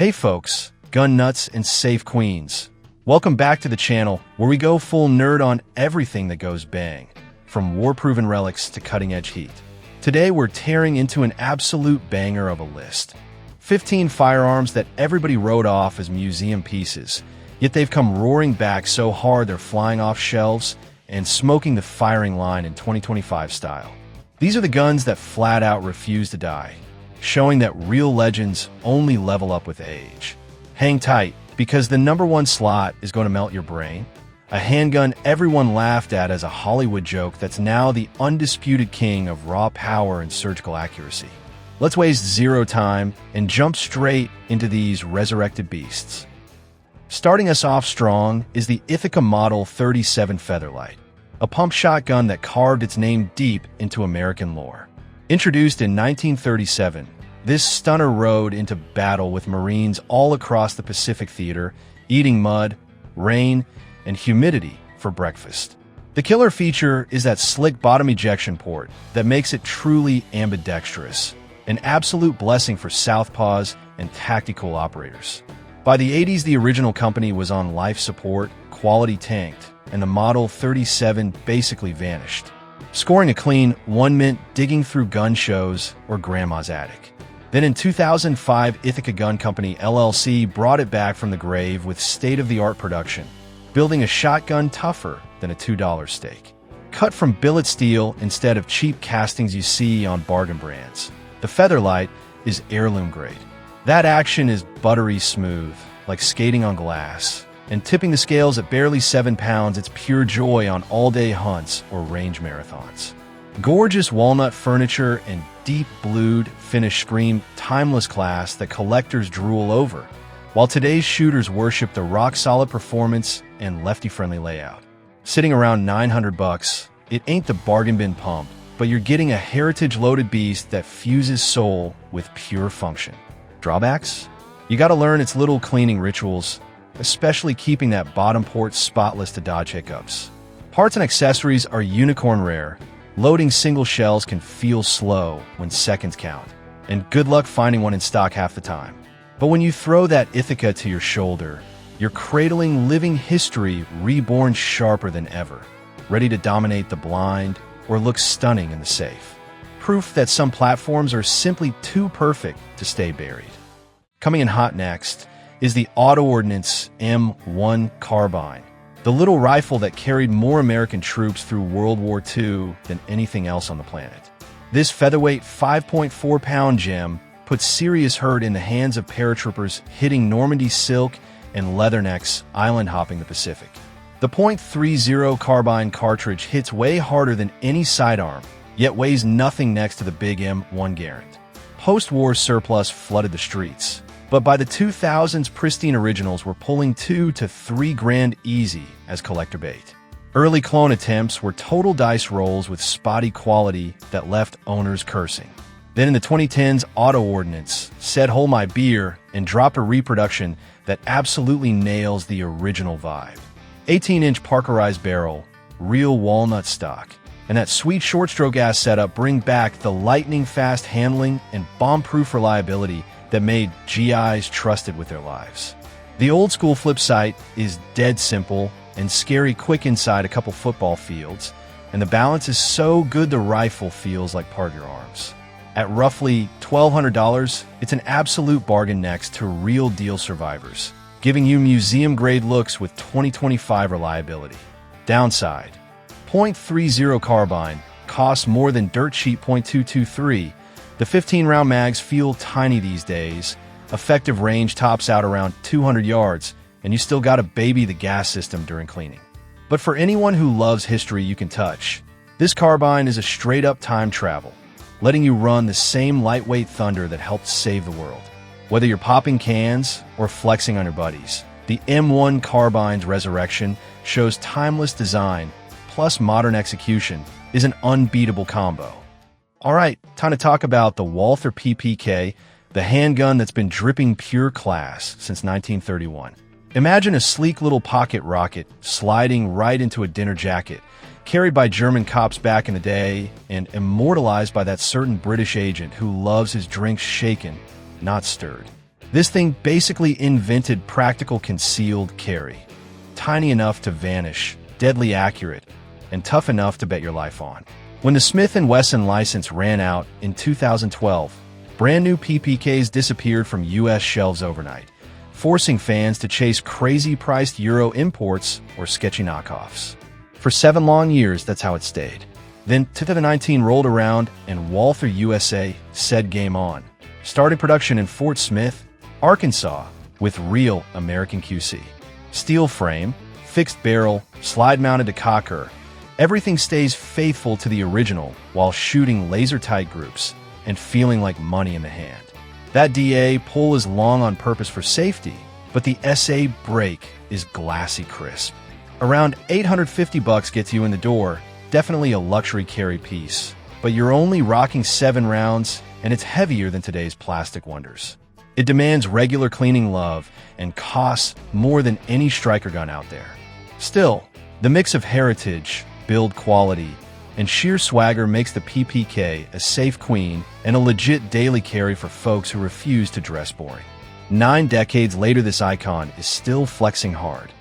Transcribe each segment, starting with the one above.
Hey folks, gun nuts and safe queens. Welcome back to the channel where we go full nerd on everything that goes bang, from war-proven relics to cutting-edge heat. Today we're tearing into an absolute banger of a list. 15 firearms that everybody wrote off as museum pieces, yet they've come roaring back so hard they're flying off shelves and smoking the firing line in 2025 style. These are the guns that flat out refuse to die, showing that real legends only level up with age. Hang tight, because the number one slot is going to melt your brain. A handgun everyone laughed at as a Hollywood joke that's now the undisputed king of raw power and surgical accuracy. Let's waste zero time and jump straight into these resurrected beasts. Starting us off strong is the Ithaca Model 37 Featherlight, a pump shotgun that carved its name deep into American lore. Introduced in 1937, this stunner rode into battle with Marines all across the Pacific Theater, eating mud, rain, and humidity for breakfast. The killer feature is that slick bottom ejection port that makes it truly ambidextrous, an absolute blessing for southpaws and tactical operators. By the 80s, the original company was on life support, quality tanked, and the Model 37 basically vanished, scoring a clean 1 mint digging through gun shows or grandma's attic. Then in 2005, Ithaca Gun Company LLC brought it back from the grave with state-of-the-art production, building a shotgun tougher than a $2 steak. Cut from billet steel instead of cheap castings you see on bargain brands, the Featherlight is heirloom grade. That action is buttery smooth, like skating on glass, and tipping the scales at barely 7 pounds, it's pure joy on all-day hunts or range marathons. Gorgeous walnut furniture and deep blued finish scream timeless class that collectors drool over, while today's shooters worship the rock-solid performance and lefty-friendly layout. Sitting around $900, it ain't the bargain bin pump, but you're getting a heritage-loaded beast that fuses soul with pure function. Drawbacks? You gotta learn its little cleaning rituals, especially keeping that bottom port spotless to dodge hiccups. Parts and accessories are unicorn rare. Loading single shells can feel slow when seconds count, and good luck finding one in stock half the time. But when you throw that Ithaca to your shoulder, you're cradling living history reborn sharper than ever, ready to dominate the blind or look stunning in the safe. Proof that some platforms are simply too perfect to stay buried. Coming in hot next is the Auto Ordnance M1 Carbine, the little rifle that carried more American troops through World War II than anything else on the planet. This featherweight 5.4-pound gem puts serious hurt in the hands of paratroopers hitting Normandy silk and leathernecks island-hopping the Pacific. The .30 carbine cartridge hits way harder than any sidearm, yet weighs nothing next to the big M1 Garand. Post-war surplus flooded the streets, but by the 2000s, pristine originals were pulling $2 to $3 grand easy as collector bait. Early clone attempts were total dice rolls with spotty quality that left owners cursing. Then in the 2010s, Auto Ordnance said hold my beer and dropped a reproduction that absolutely nails the original vibe. 18-inch Parkerized barrel, real walnut stock, and that sweet short-stroke ass setup bring back the lightning-fast handling and bomb-proof reliability that made GIs trusted with their lives. The old-school flip sight is dead simple and scary quick inside a couple football fields, and the balance is so good the rifle feels like part of your arms. At roughly $1,200, it's an absolute bargain next to real deal survivors, giving you museum-grade looks with 2025 reliability. Downside: .30 carbine costs more than dirt cheap .223. The 15-round mags feel tiny these days, effective range tops out around 200 yards, and you still gotta baby the gas system during cleaning. But for anyone who loves history you can touch, this carbine is a straight-up time travel, letting you run the same lightweight thunder that helped save the world. Whether you're popping cans or flexing on your buddies, the M1 Carbine's resurrection shows timeless design plus modern execution is an unbeatable combo. All right, time to talk about the Walther PPK, the handgun that's been dripping pure class since 1931. Imagine a sleek little pocket rocket sliding right into a dinner jacket, carried by German cops back in the day and immortalized by that certain British agent who loves his drinks shaken, not stirred. This thing basically invented practical concealed carry. Tiny enough to vanish, deadly accurate, and tough enough to bet your life on. When the Smith & Wesson license ran out in 2012, brand new PPKs disappeared from US shelves overnight, forcing fans to chase crazy-priced Euro imports or sketchy knockoffs. For 7 long years, that's how it stayed. Then 2019 rolled around and Walther USA said game on, starting production in Fort Smith, Arkansas, with real American QC. Steel frame, fixed barrel, slide-mounted to cocker, everything stays faithful to the original while shooting laser-tight groups and feeling like money in the hand. That DA pull is long on purpose for safety, but the SA break is glassy crisp. Around $850 gets you in the door, definitely a luxury carry piece, but you're only rocking 7 rounds and it's heavier than today's plastic wonders. It demands regular cleaning love and costs more than any striker gun out there. Still, the mix of heritage, build quality, and sheer swagger makes the PPK a safe queen and a legit daily carry for folks who refuse to dress boring. 9 decades later, this icon is still flexing hard.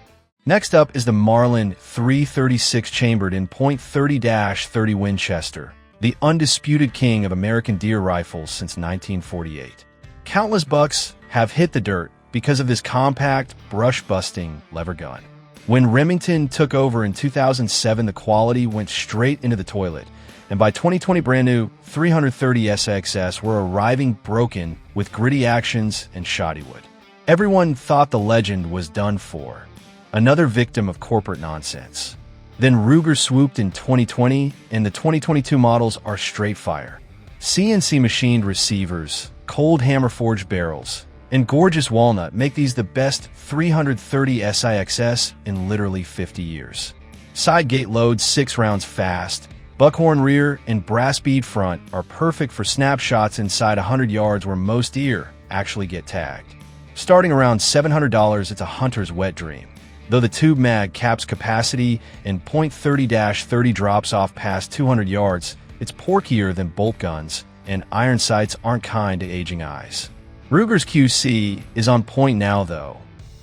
Next up is the Marlin 336 chambered in .30-30 Winchester, the undisputed king of American deer rifles since 1948. Countless bucks have hit the dirt because of this compact, brush-busting lever gun. When Remington took over in 2007, the quality went straight into the toilet, and by 2020, brand new 330 SXS were arriving broken with gritty actions and shoddy wood. Everyone thought the legend was done for, another victim of corporate nonsense. Then Ruger swooped in 2020, and the 2022 models are straight fire. CNC machined receivers, cold hammer-forged barrels, and gorgeous walnut make these the best 330 SIXS in literally 50 years. Side gate loads 6 rounds fast, buckhorn rear and brass bead front are perfect for snapshots inside 100 yards where most deer actually get tagged. Starting around $700, it's a hunter's wet dream. Though the tube mag caps capacity and .30-30 drops off past 200 yards, it's porkier than bolt guns, and iron sights aren't kind to aging eyes. Ruger's QC is on point now, though.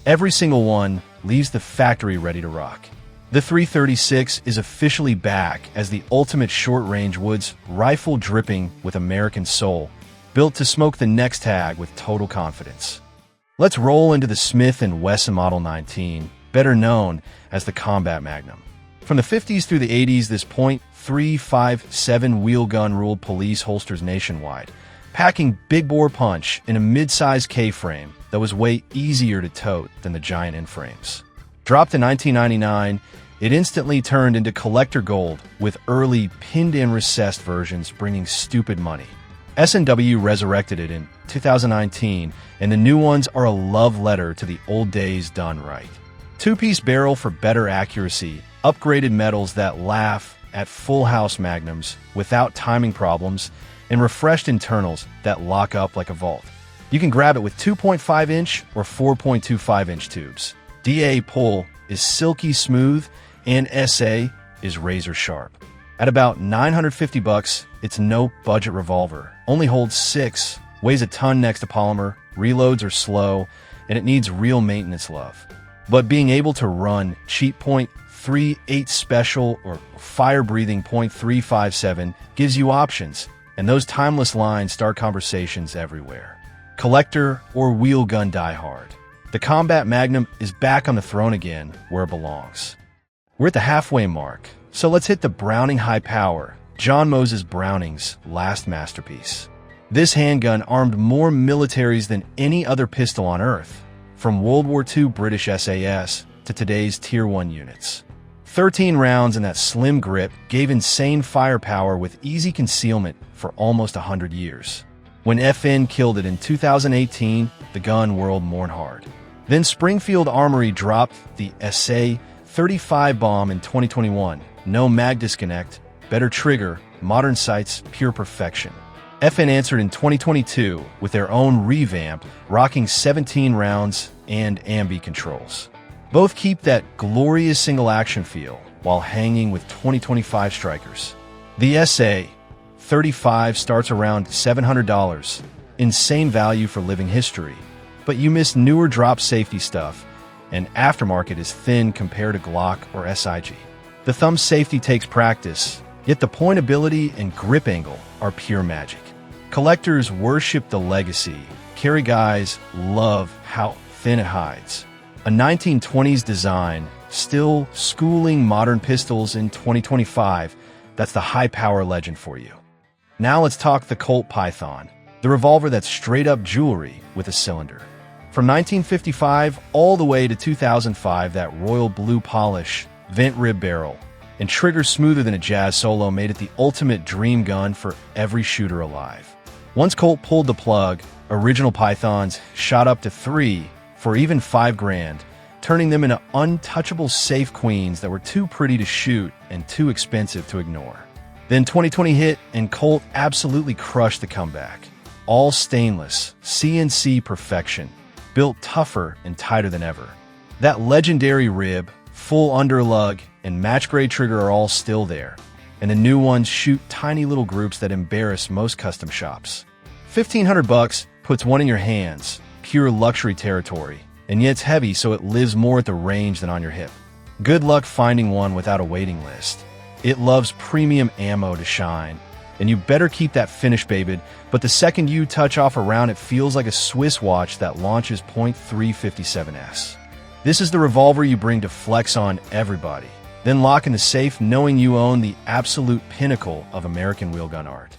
Every single one leaves the factory ready to rock. The 336 is officially back as the ultimate short-range woods rifle dripping with American soul, built to smoke the next tag with total confidence. Let's roll into the Smith & Wesson Model 19, better known as the Combat Magnum. From the 50s through the 80s, this .357 wheel gun ruled police holsters nationwide, packing big bore punch in a mid-size K-frame that was way easier to tote than the giant N-frames. Dropped in 1999, it instantly turned into collector gold with early pinned-in recessed versions bringing stupid money. S&W resurrected it in 2019, and the new ones are a love letter to the old days done right. 2-piece barrel for better accuracy, upgraded metals that laugh at full house magnums without timing problems, and refreshed internals that lock up like a vault. You can grab it with 2.5-inch or 4.25-inch tubes. DA pull is silky smooth, and SA is razor sharp. At about $950, it's no budget revolver. Only holds 6, weighs a ton next to polymer, reloads are slow, and it needs real maintenance love. But being able to run cheap .38 special or fire-breathing .357 gives you options, and those timeless lines start conversations everywhere. Collector or wheel gun diehard, the Combat Magnum is back on the throne again where it belongs. We're at the halfway mark, so let's hit the Browning High Power, John Moses Browning's last masterpiece. This handgun armed more militaries than any other pistol on Earth, from World War II British SAS to today's Tier 1 units. 13 rounds in that slim grip gave insane firepower with easy concealment for almost 100 years. When FN killed it in 2018, the gun world mourned hard. Then Springfield Armory dropped the SA-35 bomb in 2021. No mag disconnect, better trigger, modern sights, pure perfection. FN answered in 2022 with their own revamp, rocking 17 rounds and ambi controls. Both keep that glorious single-action feel while hanging with 2025 strikers. The SA-35 starts around $700, insane value for living history, But you miss newer drop safety stuff, and aftermarket is thin compared to Glock or SIG. The thumb safety takes practice, yet the pointability and grip angle are pure magic. Collectors worship the legacy. Carry guys love how thin it hides. A 1920s design, still schooling modern pistols in 2025. That's the high-power legend for you. Now let's talk the Colt Python, the revolver that's straight-up jewelry with a cylinder. From 1955 all the way to 2005, that royal blue polish, vent rib barrel, and trigger smoother than a jazz solo made it the ultimate dream gun for every shooter alive. Once Colt pulled the plug, original Pythons shot up to 3 for even $5,000, turning them into untouchable safe queens that were too pretty to shoot and too expensive to ignore. Then 2020 hit, and Colt absolutely crushed the comeback. All stainless, CNC perfection, built tougher and tighter than ever. That legendary rib, full underlug, and match-grade trigger are all still there, and the new ones shoot tiny little groups that embarrass most custom shops. $1,500 puts one in your hands, pure luxury territory, and yet it's heavy so it lives more at the range than on your hip. Good luck finding one without a waiting list. It loves premium ammo to shine, and you better keep that finish, baby, but the second you touch off a round it feels like a Swiss watch that launches .357s. This is the revolver you bring to flex on everybody, then lock in the safe knowing you own the absolute pinnacle of American wheelgun art.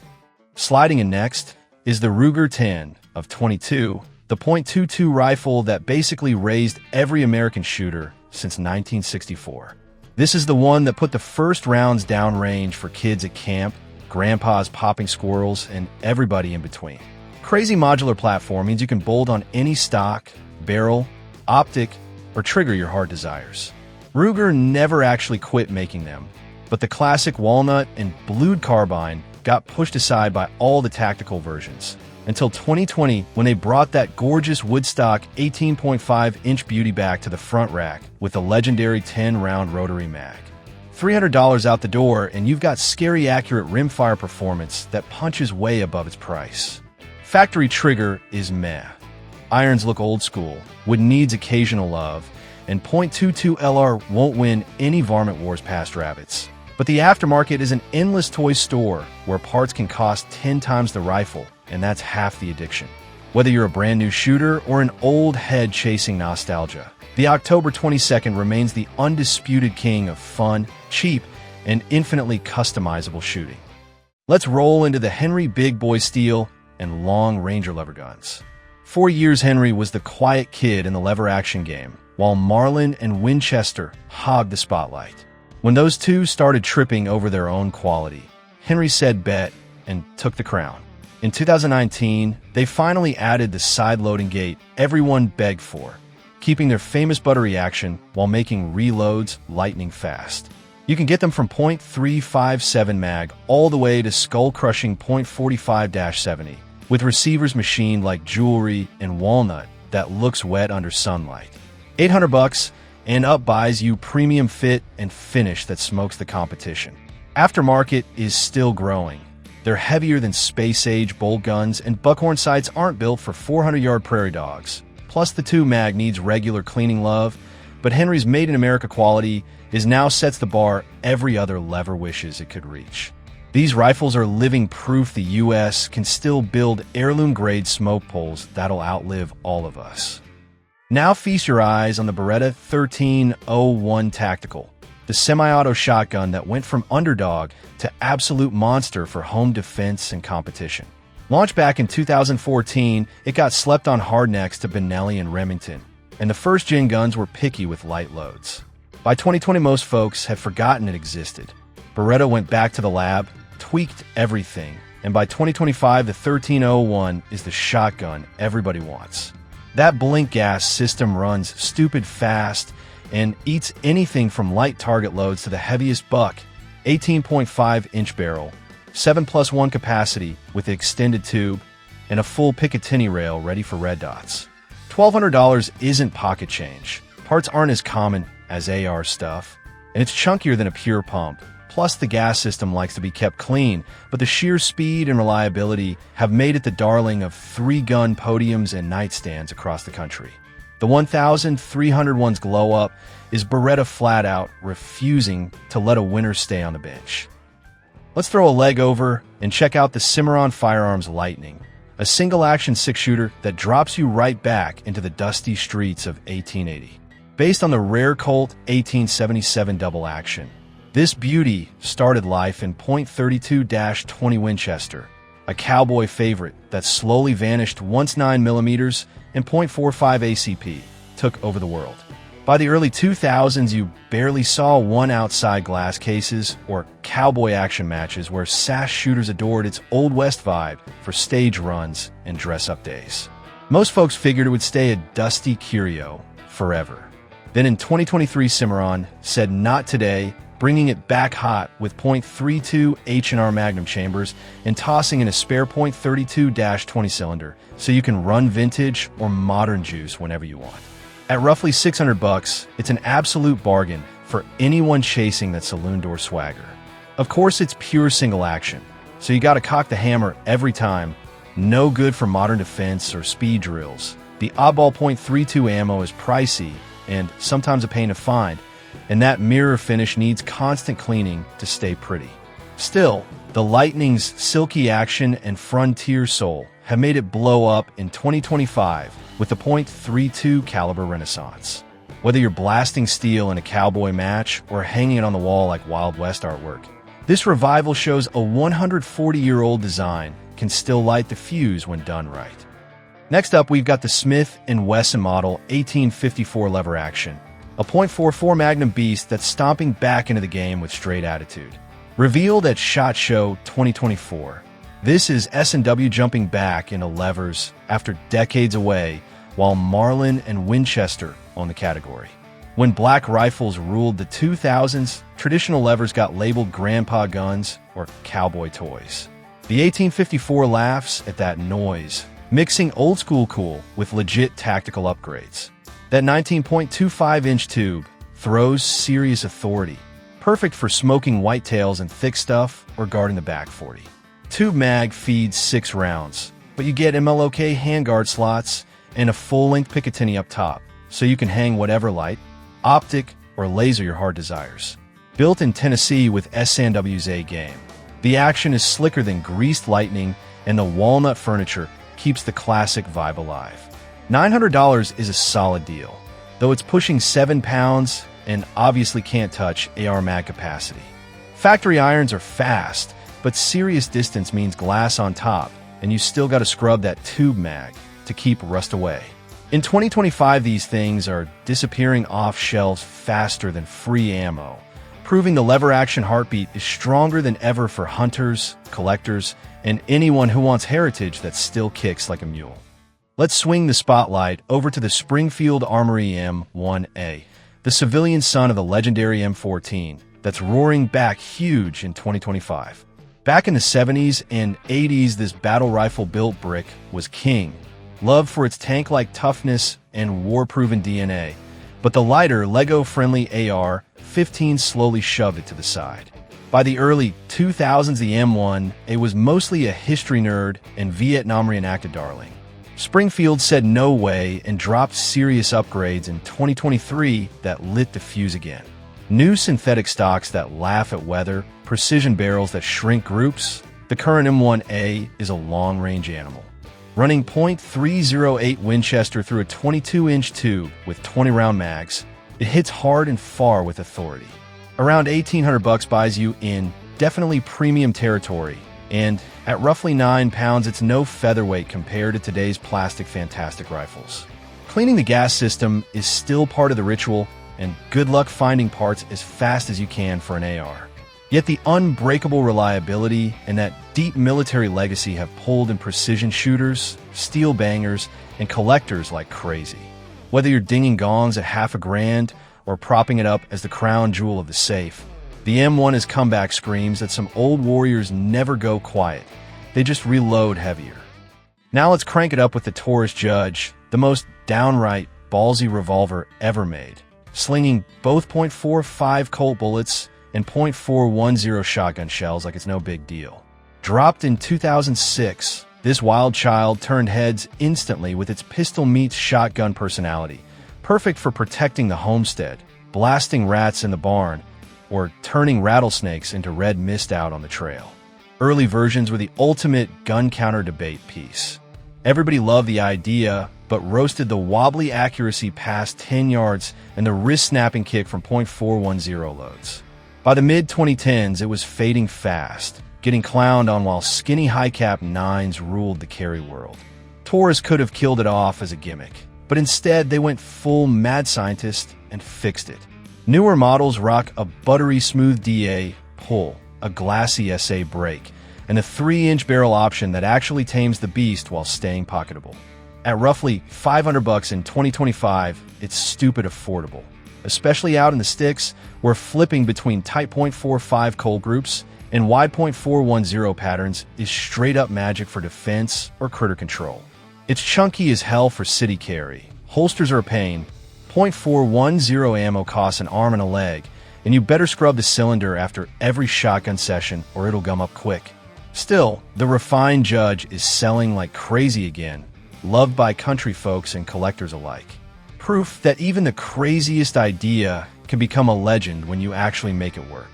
Sliding in next is the Ruger 10 of 22, the .22 rifle that basically raised every American shooter since 1964. This is the one that put the first rounds downrange for kids at camp, grandpas popping squirrels, and everybody in between. Crazy modular platform means you can bolt on any stock, barrel, optic, or trigger your heart desires. Ruger never actually quit making them, but the classic walnut and blued carbine got pushed aside by all the tactical versions, until 2020 when they brought that gorgeous Woodstock 18.5-inch beauty back to the front rack with the legendary 10-round rotary mag. $300 out the door and you've got scary accurate rimfire performance that punches way above its price. Factory trigger is meh. Irons look old school, wood needs occasional love, and .22 LR won't win any Varmint Wars past rabbits. But the aftermarket is an endless toy store where parts can cost 10 times the rifle, and that's half the addiction. Whether you're a brand new shooter or an old head chasing nostalgia, the October 22nd remains the undisputed king of fun, cheap, and infinitely customizable shooting. Let's roll into the Henry Big Boy Steel and long Ranger lever guns. For years, Henry was the quiet kid in the lever action game, while Marlin and Winchester hogged the spotlight. When those two started tripping over their own quality, Henry said bet and took the crown. In 2019, they finally added the side-loading gate everyone begged for, keeping their famous buttery action while making reloads lightning fast. You can get them from .357 mag all the way to skull-crushing .45-70, with receivers machined like jewelry and walnut that looks wet under sunlight. $800 and up buys you premium fit and finish that smokes the competition. Aftermarket is still growing. They're heavier than space-age bolt guns, and buckhorn sights aren't built for 400-yard prairie dogs. Plus, the 2 mag needs regular cleaning love, but Henry's made-in-America quality is now sets the bar every other lever wishes it could reach. These rifles are living proof the U.S. can still build heirloom-grade smoke poles that'll outlive all of us. Now feast your eyes on the Beretta 1301 Tactical, the semi-auto shotgun that went from underdog to absolute monster for home defense and competition. Launched back in 2014, it got slept on hardnecks to Benelli and Remington, and the first-gen guns were picky with light loads. By 2020, most folks had forgotten it existed. Beretta went back to the lab, tweaked everything, and by 2025, the 1301 is the shotgun everybody wants. That blink gas system runs stupid fast and eats anything from light target loads to the heaviest buck, 18.5-inch barrel, 7+1 capacity with extended tube, and a full Picatinny rail ready for red dots. $1,200 isn't pocket change. Parts aren't as common as AR stuff, and it's chunkier than a pure pump. Plus, plus the gas system likes to be kept clean, but the sheer speed and reliability have made it the darling of 3-gun podiums and nightstands across the country. The 1,301's glow-up is Beretta flat out refusing to let a winner stay on the bench. Let's throw a leg over and check out the Cimarron Firearms Lightning, a single-action 6-shooter that drops you right back into the dusty streets of 1880. Based on the rare Colt 1877 double-action, this beauty started life in .32-20 Winchester, a cowboy favorite that slowly vanished once 9mm and .45 ACP took over the world. By the early 2000s, you barely saw one outside glass cases or cowboy action matches where sash shooters adored its Old West vibe for stage runs and dress-up days. Most folks figured it would stay a dusty curio forever. Then in 2023, Cimarron said not today, bringing it back hot with .32 H&R Magnum chambers and tossing in a spare .32-20 cylinder so you can run vintage or modern juice whenever you want. At roughly $600, it's an absolute bargain for anyone chasing that saloon door swagger. Of course, it's pure single action, so you gotta cock the hammer every time. No good for modern defense or speed drills. The oddball .32 ammo is pricey and sometimes a pain to find, and that mirror finish needs constant cleaning to stay pretty. Still, the Lightning's silky action and frontier soul have made it blow up in 2025 with the .32 caliber renaissance. Whether you're blasting steel in a cowboy match or hanging it on the wall like Wild West artwork, this revival shows a 140-year-old design can still light the fuse when done right. Next up, we've got the Smith & Wesson model 1854 lever action, a .44 Magnum beast that's stomping back into the game with straight attitude. Revealed at SHOT Show 2024, this is S&W jumping back into levers after decades away, while Marlin and Winchester own the category. When black rifles ruled the 2000s, traditional levers got labeled grandpa guns or cowboy toys. The 1854 laughs at that noise, mixing old school cool with legit tactical upgrades. That 19.25-inch tube throws serious authority, perfect for smoking whitetails and thick stuff or guarding the back 40. Tube mag feeds 6 rounds, but you get MLOK handguard slots and a full-length Picatinny up top, so you can hang whatever light, optic, or laser your heart desires. Built in Tennessee with S&W's A-game, the action is slicker than greased lightning, and the walnut furniture keeps the classic vibe alive. $900 is a solid deal, though it's pushing 7 pounds and obviously can't touch AR mag capacity. Factory irons are fast, but serious distance means glass on top, and you still gotta scrub that tube mag to keep rust away. In 2025, these things are disappearing off shelves faster than free ammo, proving the lever action heartbeat is stronger than ever for hunters, collectors, and anyone who wants heritage that still kicks like a mule. Let's swing the spotlight over to the Springfield Armory M1A, the civilian son of the legendary M14 that's roaring back huge in 2025. Back in the 70s and 80s, this battle rifle-built brick was king, loved for its tank-like toughness and war-proven DNA, but the lighter, Lego-friendly AR-15 slowly shoved it to the side. By the early 2000s, the M1A was mostly a history nerd and Vietnam reenacted darling. Springfield said no way and dropped serious upgrades in 2023 that lit the fuse again. New synthetic stocks that laugh at weather, precision barrels that shrink groups. The current M1A is a long-range animal, running .308 Winchester through a 22-inch tube with 20-round mags. It hits hard and far with authority. Around $1,800 buys you in definitely premium territory, and at roughly 9 pounds, it's no featherweight compared to today's plastic fantastic rifles. Cleaning the gas system is still part of the ritual, and good luck finding parts as fast as you can for an AR. Yet the unbreakable reliability and that deep military legacy have pulled in precision shooters, steel bangers, and collectors like crazy. Whether you're dinging gongs at $500,000 or propping it up as the crown jewel of the safe, the M1's comeback screams that some old warriors never go quiet. They just reload heavier. Now let's crank it up with the Taurus Judge, the most downright ballsy revolver ever made, slinging both .45 Colt bullets and .410 shotgun shells like it's no big deal. Dropped in 2006, this wild child turned heads instantly with its pistol meets shotgun personality, perfect for protecting the homestead, blasting rats in the barn, or turning rattlesnakes into red mist out on the trail. Early versions were the ultimate gun counter debate piece. Everybody loved the idea, but roasted the wobbly accuracy past 10 yards and the wrist-snapping kick from .410 loads. By the mid-2010s, it was fading fast, getting clowned on while skinny high-cap 9s ruled the carry world. Taurus could have killed it off as a gimmick, but instead they went full mad scientist and fixed it. Newer models rock a buttery smooth DA pull, a glassy SA break, and a 3-inch barrel option that actually tames the beast while staying pocketable. At roughly $500 in 2025, it's stupid affordable, especially out in the sticks where flipping between tight .45 Colt groups and wide .410 patterns is straight up magic for defense or critter control. It's chunky as hell for city carry. Holsters are a pain. .410 ammo costs an arm and a leg, and you better scrub the cylinder after every shotgun session or it'll gum up quick. Still, the refined Judge is selling like crazy again, loved by country folks and collectors alike. Proof that even the craziest idea can become a legend when you actually make it work.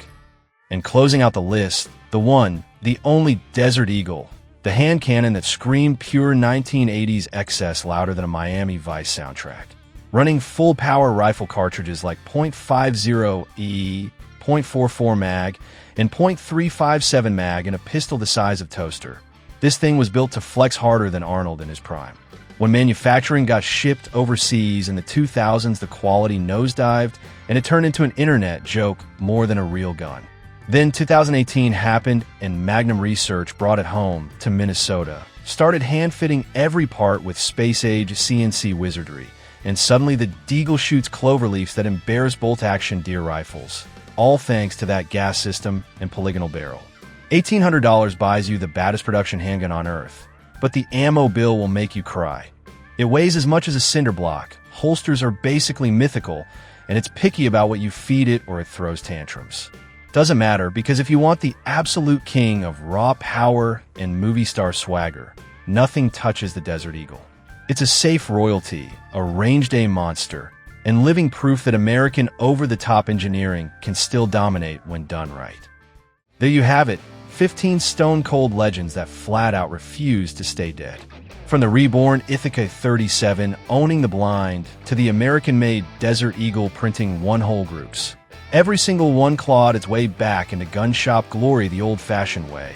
And closing out the list, the one, the only Desert Eagle, the hand cannon that screamed pure 1980s excess louder than a Miami Vice soundtrack. Running full power rifle cartridges like .50 E, .44 mag, and .357 mag in a pistol the size of toaster. This thing was built to flex harder than Arnold in his prime. When manufacturing got shipped overseas in the 2000s, the quality nosedived, and it turned into an internet joke more than a real gun. Then 2018 happened, and Magnum Research brought it home to Minnesota, started hand-fitting every part with space-age CNC wizardry, and suddenly the Deagle shoots cloverleafs that embarrass bolt-action deer rifles, all thanks to that gas system and polygonal barrel. $1,800 buys you the baddest production handgun on earth, but the ammo bill will make you cry. It weighs as much as a cinder block, holsters are basically mythical, and it's picky about what you feed it or it throws tantrums. Doesn't matter, because if you want the absolute king of raw power and movie star swagger, nothing touches the Desert Eagle. It's a safe royalty, a range-day monster, and living proof that American over-the-top engineering can still dominate when done right. There you have it, 15 stone-cold legends that flat-out refuse to stay dead. From the reborn Ithaca 37 owning the blind to the American-made Desert Eagle printing one-hole groups, every single one clawed its way back into gun shop glory the old-fashioned way.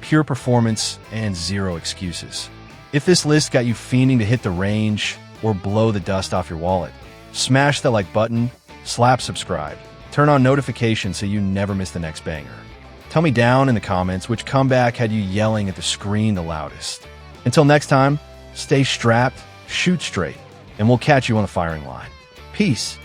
Pure performance and zero excuses. If this list got you fiending to hit the range or blow the dust off your wallet, smash the like button, slap subscribe, turn on notifications so you never miss the next banger. Tell me down in the comments which comeback had you yelling at the screen the loudest. Until next time, stay strapped, shoot straight, and we'll catch you on the firing line. Peace.